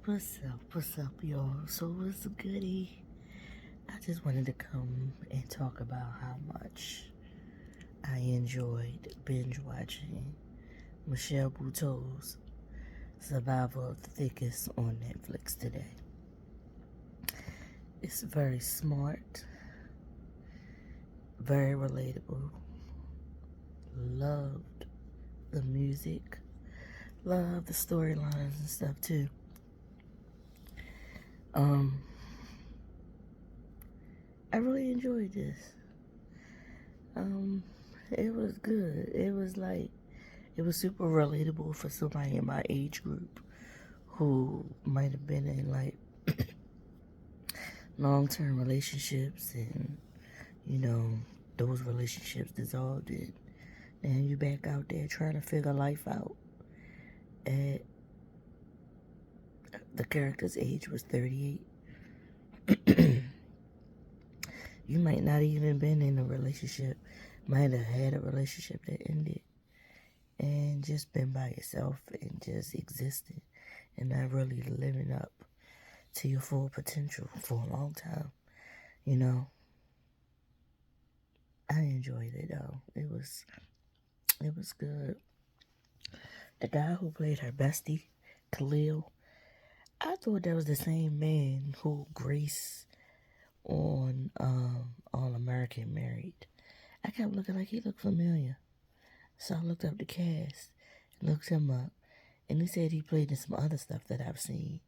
What's up, y'all? So what's the goodie? I just wanted to come and talk about how much I enjoyed binge watching Michelle Buteau's Survival of the Thickest on Netflix today. It's very smart, very relatable. Loved the music, loved the storylines and stuff too. Um, I really enjoyed this. Um, it was good. It was super relatable for somebody in my age group who might have been in like long-term relationships and, you know, those relationships dissolved it. And you back out there trying to figure life out. At the character's age was 38. You might not even been in a relationship, might have had a relationship that ended, and just been by yourself and just existing and not really living up to your full potential for a long time. You know, I enjoyed it though. It was good. The guy who played her bestie, Khalil, I thought that was the same man who Grace on All American married. I kept looking like he looked familiar. So I looked up the cast and looked him up, and he said he played in some other stuff that I've seen.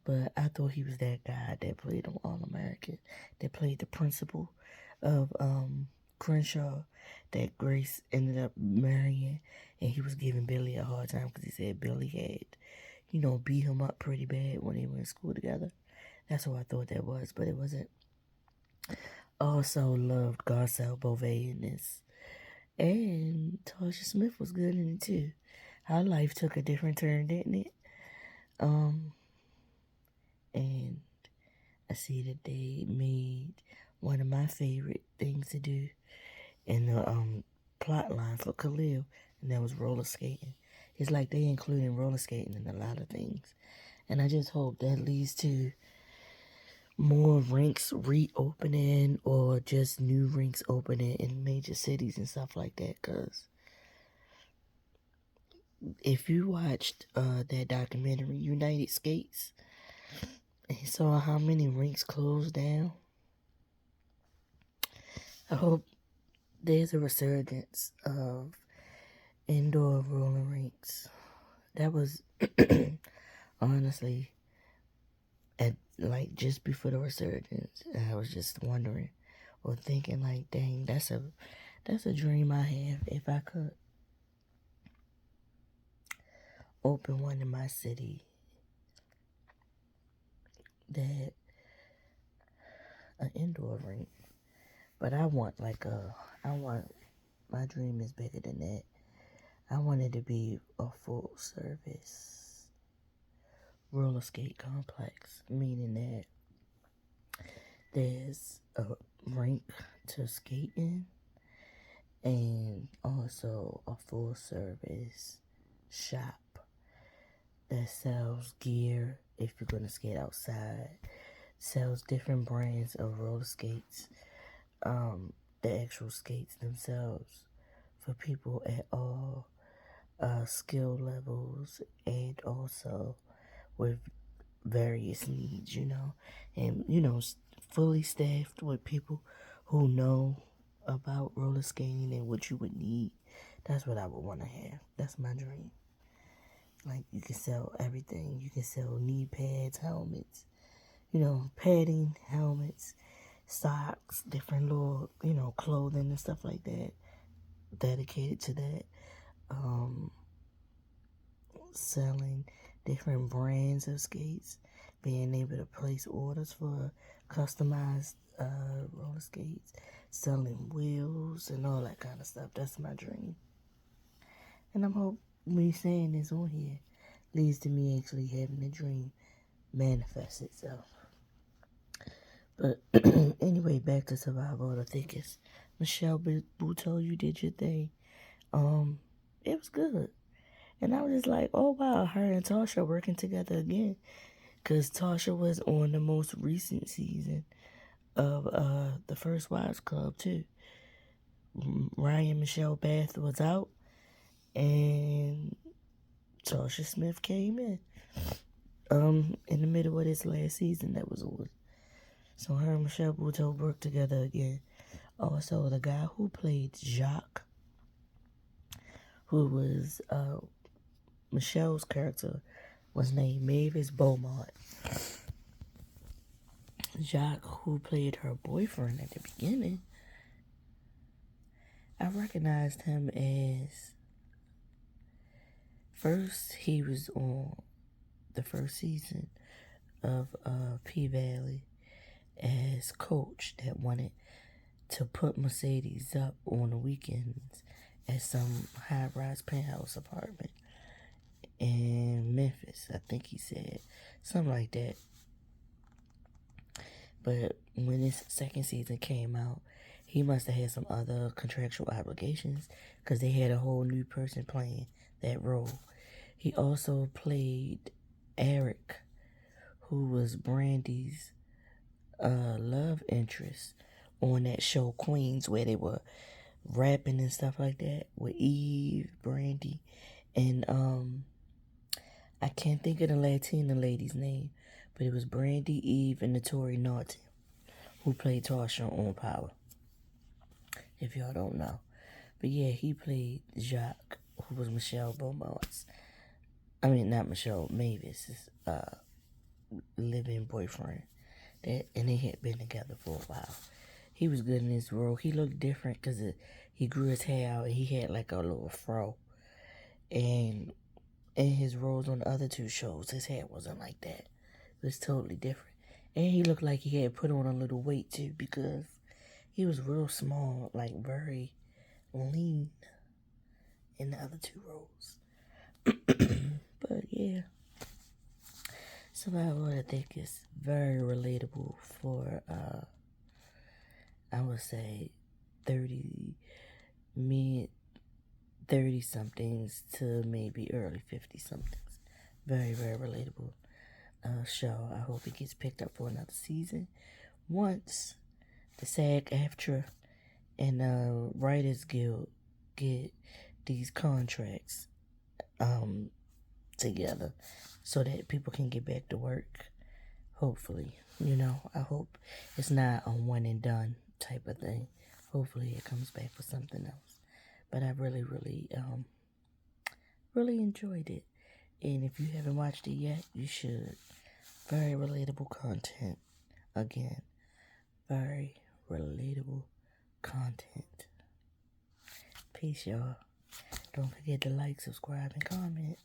But I thought he was that guy that played on All American, that played the principal of Crenshaw, that Grace ended up marrying, and he was giving Billy a hard time because he said Billy had, beat him up pretty bad when they were in school together. That's who I thought that was, but it wasn't. Also loved Garcelle Beauvais in this. And Tasha Smith was good in it too. Her life took a different turn, didn't it? Um, and I see that they made one of my favorite things to do in the plot line for Khalil, and that was roller skating. It's like they including roller skating in a lot of things, and I just hope that leads to more rinks reopening or just new rinks opening in major cities and stuff like that. Cause if you watched that documentary United Skates and saw how many rinks closed down, I hope there's a resurgence of indoor roller rinks. That was honestly at like just before the resurgence. I was just wondering or thinking like, dang, that's a dream I have if I could open one in my city that an indoor rink. But I want my dream is bigger than that. I want it to be a full service roller skate complex, meaning that there's a rink to skate in and also a full service shop that sells gear if you're going to skate outside, sells different brands of roller skates, the actual skates themselves for people at all skill levels and also with various needs, and fully staffed with people who know about roller skating and what you would need. That's what I would want to have. That's my dream. Like, you can sell everything. You can sell knee pads, helmets, padding, helmets, socks, different little, clothing and stuff like that dedicated to that. Selling different brands of skates, being able to place orders for customized roller skates, selling wheels and all that kind of stuff. That's my dream. And I'm hoping me saying this on here leads to me actually having the dream manifest itself. But anyway, back to Survival of the Thickest. Michelle Buteau, you did your thing. It was good. And I was just like, oh wow, her and Tasha working together again. Because Tasha was on the most recent season of the First Wives Club too. Ryan Michelle Bath was out and Tasha Smith came in the middle of this last season that was on. So her and Michelle Buteau worked together again. Also, the guy who played Jacques, who was Michelle's character, was named Mavis Beaumont. Jacques, who played her boyfriend at the beginning, I recognized him as, first he was on the first season of P-Valley as coach that wanted to put Mercedes up on the weekends at some high-rise penthouse apartment in Memphis. I think he said something like that. But when this second season came out, he must have had some other contractual obligations because they had a whole new person playing that role. He also played Eric, who was Brandy's love interest on that show Queens, where they were rapping and stuff like that with Eve, Brandy, and I can't think of the Latina lady's name, but it was Brandy, Eve, and Notori Norton who played Tasha on Power, if y'all don't know. But yeah, he played Jacques, who was Michelle Beaumont's, I mean, not Michelle, Mavis's living boyfriend. And they had been together for a while. He was good in his role. He looked different because he grew his hair out and he had like a little fro. And in his roles on the other two shows, his hair wasn't like that. It was totally different. And he looked like he had put on a little weight too because he was real small, like very lean in the other two roles. But yeah, Survival of the Thickest, very relatable for, I would say, 30 somethings to maybe early 50 somethings. Very, very relatable show. I hope it gets picked up for another season. Once the SAG-AFTRA and Writers Guild get these contracts together so that people can get back to work. Hopefully, I hope it's not a one and done type of thing. Hopefully it comes back for something else. But I really, really, really enjoyed it. And if you haven't watched it yet, you should. Very relatable content. Again, very relatable content. Peace, y'all. Don't forget to like, subscribe, and comment.